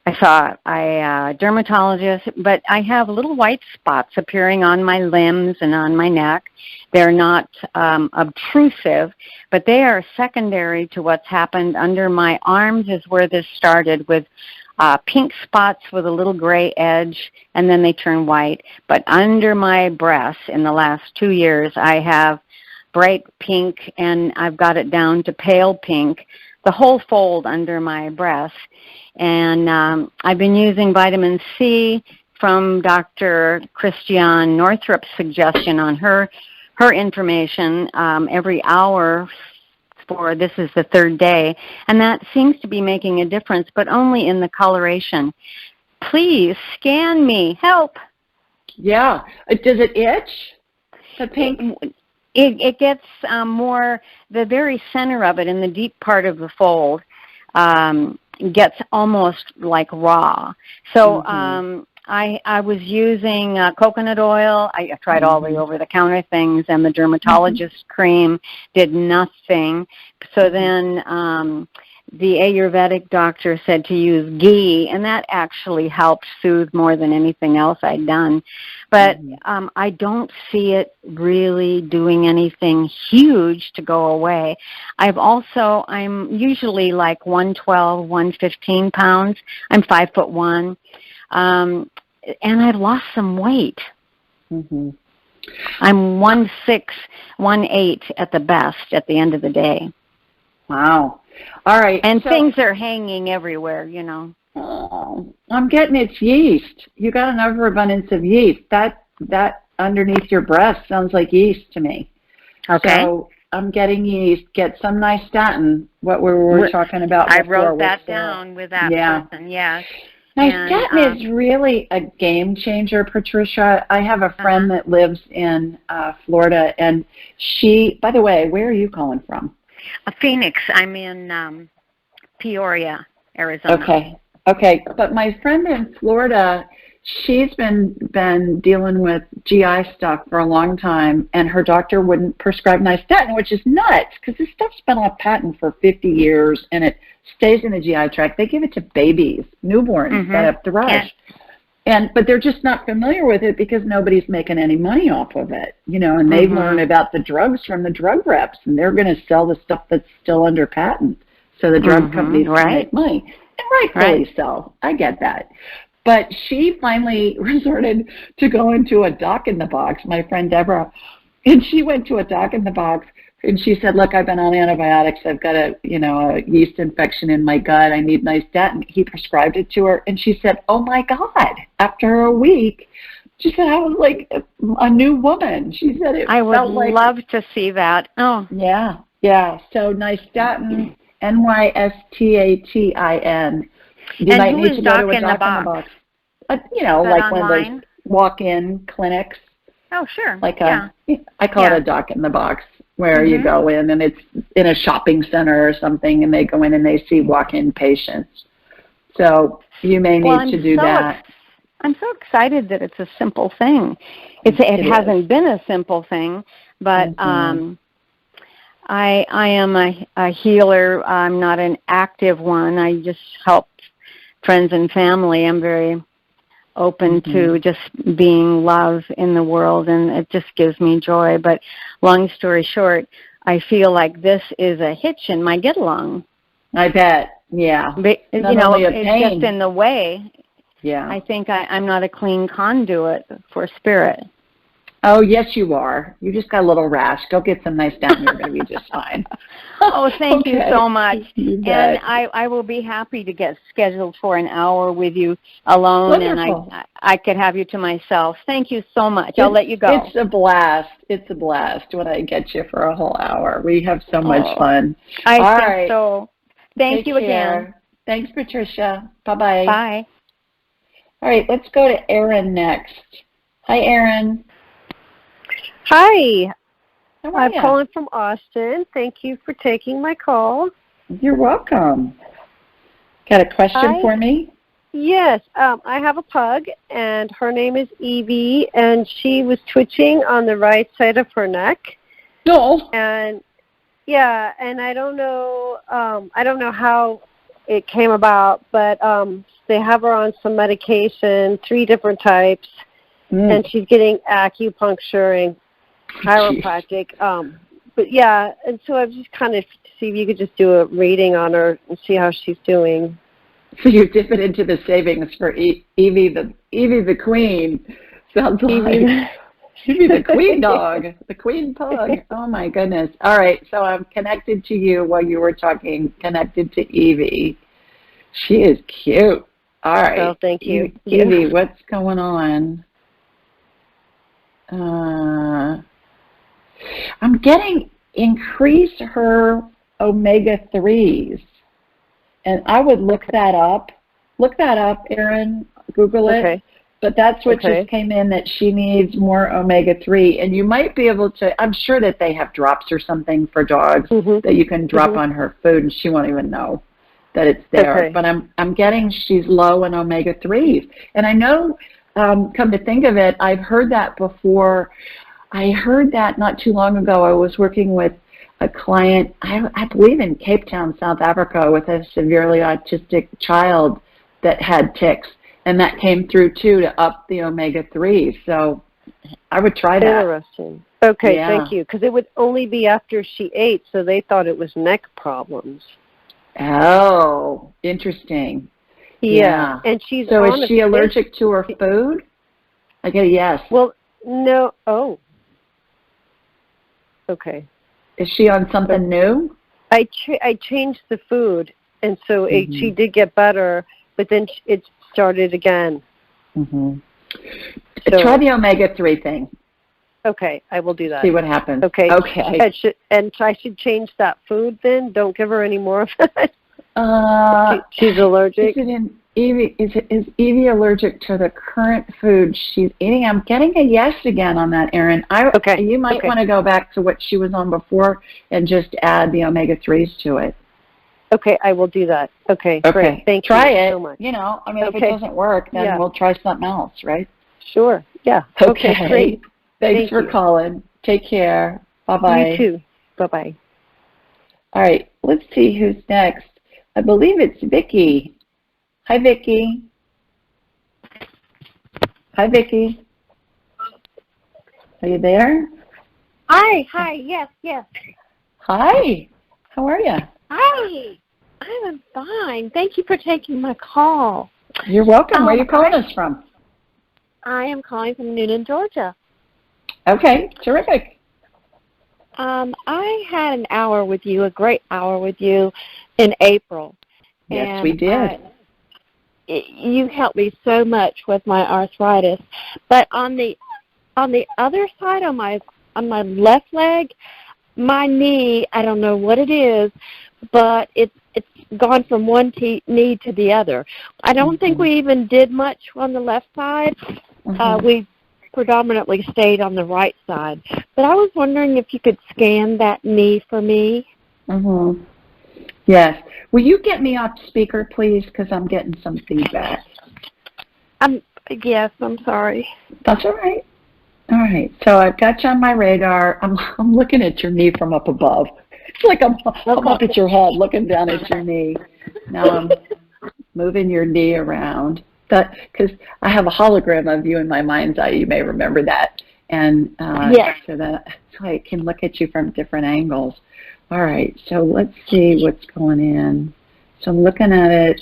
I saw a dermatologist, but I have little white spots appearing on my limbs and on my neck. They're not obtrusive, but they are secondary to what's happened under my arms is where this started with pink spots with a little gray edge, and then they turn white. But under my breasts in the last 2 years, I have bright pink, and I've got it down to pale pink. the whole fold under my breast. And I've been using vitamin C from Dr. Christiane Northrup's suggestion on her information every hour for this is the third day, and that seems to be making a difference, but only in the coloration. Please scan me. Help. Yeah. Does it itch? The pink? It gets more, the very center of it in the deep part of the fold gets almost like raw. So I was using coconut oil. I tried all the over-the-counter things, and the dermatologist cream did nothing. So then the Ayurvedic doctor said to use ghee, and that actually helped soothe more than anything else I'd done. But I don't see it really doing anything huge to go away. I'm usually like 112, 115 pounds. I'm 5'1". And I've lost some weight. I'm 1'6", 1'8" at the best at the end of the day. Wow. All right. And so, things are hanging everywhere, you know. Oh, I'm getting it's yeast. You got an overabundance of yeast. That underneath your breast sounds like yeast to me. Okay. So I'm getting yeast. Get some nystatin, what we were talking about before. I wrote that down with that person, yes. Nystatin is really a game changer, Patricia. I have a friend that lives in Florida, and she, by the way, where are you calling from? Phoenix. I'm in Peoria, Arizona. Okay. But my friend in Florida, she's been dealing with GI stuff for a long time, and her doctor wouldn't prescribe nystatin, which is nuts because this stuff's been on patent for 50 years, and it stays in the GI tract. They give it to babies, newborns that have thrush. But they're just not familiar with it because nobody's making any money off of it, you know, and they learn about the drugs from the drug reps, and they're going to sell the stuff that's still under patent. So the drug companies can make money. And rightfully so. I get that. But she finally resorted to going to a doc in the box, my friend Deborah, and she went to a doc in the box, and she said, look, I've been on antibiotics. I've got a yeast infection in my gut. I need nystatin. He prescribed it to her, and she said, oh, my God. After a week, she said, I was like a new woman. She said it I would felt like, love to see that. Oh. Yeah. So nystatin, Nystatin. You and might who need is to go doc to a in doc the box? In the box. Like online? One of those walk-in clinics. Oh, sure. Like I call it a doc in the box, where you go in and it's in a shopping center or something, and they go in and they see walk-in patients. So you may need to do that. I'm so excited that it's a simple thing. It hasn't been a simple thing, but I am a healer. I'm not an active one. I just help friends and family. I'm very open to just being love in the world, and it just gives me joy. But long story short, I feel like this is a hitch in my get-along. I bet, yeah. But, it's just in the way. Yeah. I think I'm not a clean conduit for spirit. Oh, yes, you are. You just got a little rash. Go get some nystatin. You're going to be just fine. Oh, thank you so much. And I will be happy to get scheduled for an hour with you alone. Wonderful. And I could have you to myself. Thank you so much. I'll let you go. It's a blast. It's a blast when I get you for a whole hour. We have so much fun. I think so. Thank you again. Thanks, Patricia. Bye-bye. Bye. All right, let's go to Erin next. Hi, Erin. Hi. I'm calling from Austin. Thank you for taking my call. You're welcome. Got a question for me? Yes. I have a pug, and her name is Evie, and she was twitching on the right side of her neck. No. And I don't know how it came about, but they have her on some medication, 3 different types, and she's getting acupuncture and chiropractic. And so I'm just kind of see if you could just do a reading on her and see how she's doing. So you're dipping into the savings for Evie the Queen. Sounds like. She'd be the queen dog, the queen pug. Oh, my goodness. All right, so I'm connected to you while you were talking, connected to Evie. She is cute. All right. Oh, thank you. Evie, what's going on? I'm getting increase her omega-3s. And I would look that up. Look that up, Erin. Google it. Okay. But that's what just came in, that she needs more omega-3. And you might be able to, I'm sure that they have drops or something for dogs that you can drop on her food, and she won't even know that it's there. Okay. But I'm getting she's low in omega-3s. And I know, come to think of it, I've heard that before. I heard that not too long ago. I was working with a client, I believe in Cape Town, South Africa, with a severely autistic child that had tics. And that came through, too, to up the omega-3. So I would try that. Interesting. Okay, thank you. Because it would only be after she ate, so they thought it was neck problems. Oh, interesting. Yeah. And she's so is she allergic to her food? I get a yes. Well, no. Oh. Okay. Is she on something new? I changed the food, and so she did get better, but then it started again. So, try the omega-3 thing. Okay, I will do that. See what happens. Okay. And I should change that food then? Don't give her any more of it? She's allergic? Is Evie allergic to the current food she's eating? I'm getting a yes again on that, Erin. You might want to go back to what she was on before and just add the omega-3s to it. Okay, I will do that. Okay, great. Thank you so much. You know, I mean, if it doesn't work, then we'll try something else, right? Sure, yeah. Okay, great. Thanks for calling. Take care. Bye-bye. You too. Bye-bye. All right, let's see who's next. I believe it's Vicki. Hi, Vicki. Hi, Vicki. Are you there? Hi, yes. Hi, how are you? Hi, I'm fine. Thank you for taking my call. You're welcome. Where are you calling us from? I am calling from Noonan, Georgia. Okay, terrific. I had an hour with you, a great hour with you in April. Yes, we did. You helped me so much with my arthritis. But on the other side, on my left leg, my knee, I don't know what it is, but it's gone from one knee to the other. I don't think we even did much on the left side. We predominantly stayed on the right side. But I was wondering if you could scan that knee for me. Yes. Will you get me off speaker, please, because I'm getting some feedback. Yes, I'm sorry. That's all right. All right. So I've got you on my radar. I'm looking at your knee from up above. It's like I'm up at your head, looking down at your knee. Now I'm moving your knee around. Because I have a hologram of you in my mind's eye. You may remember that. And so I can look at you from different angles. All right, so let's see what's going in. So I'm looking at it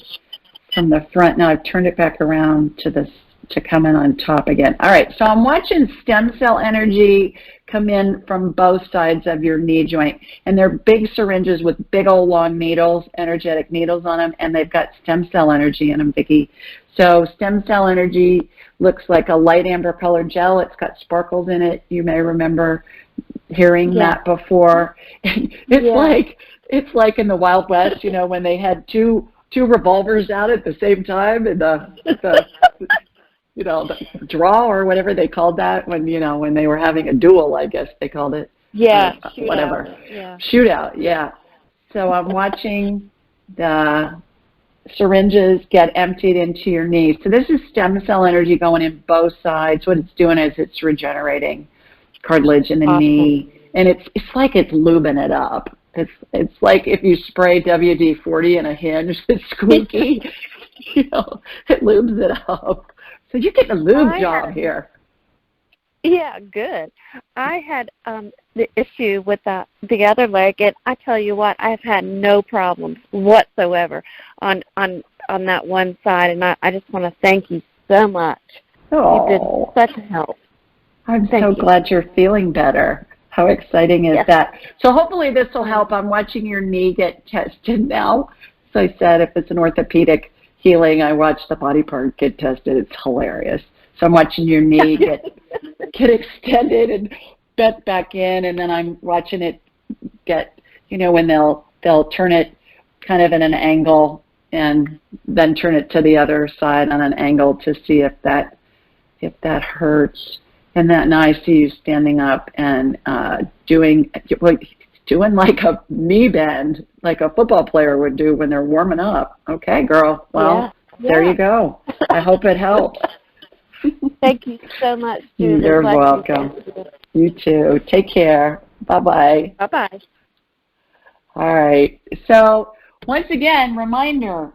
from the front. Now I've turned it back around to come in on top again. All right, so I'm watching stem cell energy come in from both sides of your knee joint. And they're big syringes with big old long needles, energetic needles on them, and they've got stem cell energy in them, Vicki. So stem cell energy looks like a light amber colored gel. It's got sparkles in it. You may remember hearing that before. It's like in the Wild West, you know, when they had two revolvers out at the same time, and the the draw or whatever they called that when they were having a duel, I guess they called it. Whatever. Shootout. Yeah. So I'm watching the syringes get emptied into your knee. So this is stem cell energy going in both sides. What it's doing is it's regenerating cartilage in the knee, and it's like it's lubing it up. It's like if you spray WD-40 in a hinge that's squeaky, it lubes it up. So you're getting a lube job here. Yeah, good. I had the issue with the other leg, and I tell you what, I've had no problems whatsoever on that one side, and I just want to thank you so much. Oh. You've been such a help. I'm so glad you're feeling better. How exciting is that? So hopefully this will help. I'm watching your knee get tested now. So I said if it's an orthopedic healing, I watch the body part get tested. It's hilarious. So I'm watching your knee get extended and bent back in, and then I'm watching it get, when they'll turn it kind of in an angle and then turn it to the other side on an angle to see if that hurts. And then I see you standing up and doing like a knee bend, like a football player would do when they're warming up. Okay, girl. Well, there you go. I hope it helps. Thank you so much, Julie. You're welcome. You too. Take care. Bye-bye. Bye-bye. All right. So once again, reminder,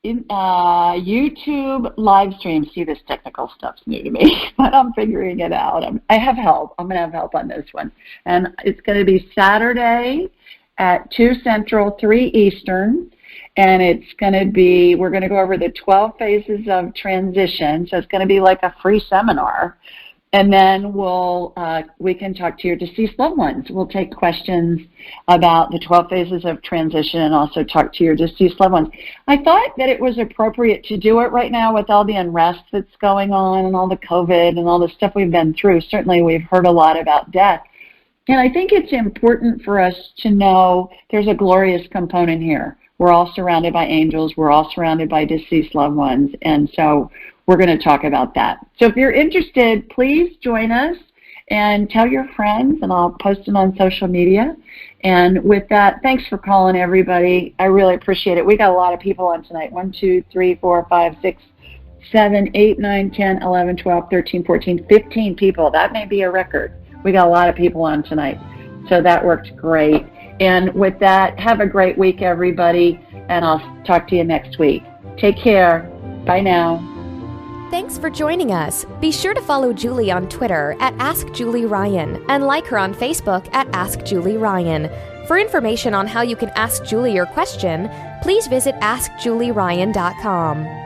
in YouTube live stream. See, this technical stuff's new to me, but I'm figuring it out. I have help. I'm going to have help on this one. And it's going to be Saturday at 2 Central, 3 Eastern. And it's going to be, we're going to go over the 12 phases of transition. So it's going to be like a free seminar. And then we can talk to your deceased loved ones. We'll take questions about the 12 phases of transition and also talk to your deceased loved ones. I thought that it was appropriate to do it right now with all the unrest that's going on and all the COVID and all the stuff we've been through. Certainly we've heard a lot about death. And I think it's important for us to know there's a glorious component here. We're all surrounded by angels. We're all surrounded by deceased loved ones. And so we're going to talk about that. So if you're interested, please join us and tell your friends, and I'll post it on social media. And with that, thanks for calling, everybody. I really appreciate it. We got a lot of people on tonight. 1, 2, 3, 4, 5, 6, 7, 8, 9, 10, 11, 12, 13, 14, 15 people. That may be a record. We got a lot of people on tonight. So that worked great. And with that, have a great week, everybody, and I'll talk to you next week. Take care. Bye now. Thanks for joining us. Be sure to follow Julie on Twitter at AskJulieRyan and like her on Facebook at AskJulieRyan. For information on how you can ask Julie your question, please visit AskJulieRyan.com.